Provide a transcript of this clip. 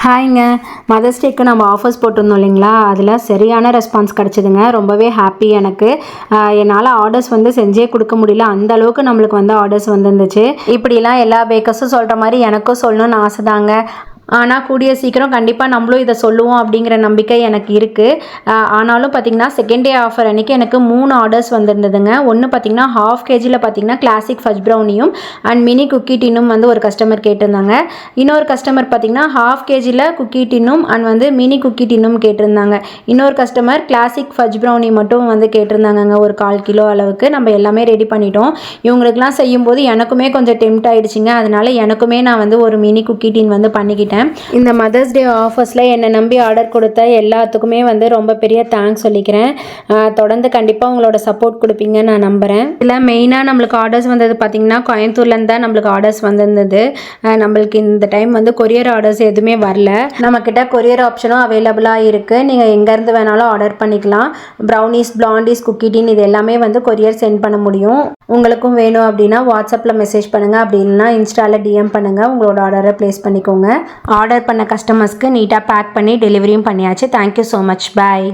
ஹாய்ங்க. Mothers டேக்கு நம்ம offers போட்டிருந்தோம் இல்லைங்களா, அதில் சரியான ரெஸ்பான்ஸ் கிடச்சிதுங்க. ரொம்பவே ஹாப்பி எனக்கு. என்னால் ஆர்டர்ஸ் செஞ்சே கொடுக்க முடியல, அந்த அளவுக்கு நம்மளுக்கு ஆர்டர்ஸ் வந்துருந்துச்சு. இப்படிலாம் எல்லா பேக்கர்ஸும் சொல்கிற மாதிரி எனக்கும் சொல்லணும்னு ஆசை தாங்க. ஆனால் கூடிய சீக்கிரம் கண்டிப்பாக நம்மளும் இதை சொல்லுவோம் அப்படிங்கிற நம்பிக்கை எனக்கு இருக்குது. ஆனாலும் பார்த்திங்கன்னா செகண்ட் டே ஆஃபர் அன்றைக்கி எனக்கு 3 ஆர்டர்ஸ் வந்திருந்ததுங்க. ஒன்று பார்த்திங்கன்னா ½ kgயில் பார்த்திங்கன்னா கிளாசிக் ஃபஜ் ப்ரௌனியும் அண்ட் மினி குக்கி டின்னும் ஒரு கஸ்டமர் கேட்டிருந்தாங்க. இன்னொரு கஸ்டமர் பார்த்திங்கன்னா ½ kgயில் குக்கி டின்னும் அண்ட் மினி குக்கி டின்னும் கேட்டிருந்தாங்க. இன்னொரு கஸ்டமர் கிளாசிக் ஃபஜ் ப்ரௌனி மட்டும் கேட்டிருந்தாங்கங்க. ஒரு 1/4 கிலோ அளவுக்கு நம்ம எல்லாமே ரெடி பண்ணிட்டோம். இவங்களுக்குலாம் செய்யும்போது எனக்குமே கொஞ்சம் டெம்ட் ஆகிடுச்சிங்க. அதனால் எனக்குமே நான் ஒரு மினி குக்கி டின் பண்ணிக்கிட்டேன். இந்த மதர்ஸ் டே ஆஃபர்ஸில் என்னை நம்பி ஆர்டர் கொடுத்த எல்லாத்துக்குமே ரொம்ப பெரிய தேங்க்ஸ் சொல்லிக்கிறேன். தொடர்ந்து கண்டிப்பாக உங்களோட சப்போர்ட் கொடுப்பீங்க நான் நம்புகிறேன். இதில் மெயினாக நம்மளுக்கு ஆர்டர்ஸ் வந்தது பார்த்திங்கன்னா கோயம்புத்தூர்லேருந்து தான் நம்மளுக்கு ஆர்டர்ஸ் வந்திருந்தது. நம்மளுக்கு இந்த டைம் கொரியர் ஆர்டர்ஸ் எதுவுமே வரல. நம்மக்கிட்ட கொரியர் ஆப்ஷனும் அவைலபிளாக இருக்குது. நீங்கள் எங்கேருந்து வேணாலும் ஆர்டர் பண்ணிக்கலாம். ப்ரௌனிஸ், பிளாண்டிஸ், குக்கி டின் இது எல்லாமே கொரியர் சென்ட் பண்ண முடியும். உங்களுக்கும் வேணும் அப்படின்னா வாட்ஸ்அப்பில் மெசேஜ் பண்ணுங்கள், அப்படி இல்லைனா இன்ஸ்டாவில் டிஎம் பண்ணுங்கள். உங்களோட ஆர்டரை ப்ளேஸ் பண்ணிக்கோங்க. ஆர்டர் பண்ண கஸ்டமர்ஸ்க்கு நீட்டாக பேக் பண்ணி டெலிவரியும் பண்ணியாச்சு. Thank you so much. பாய்.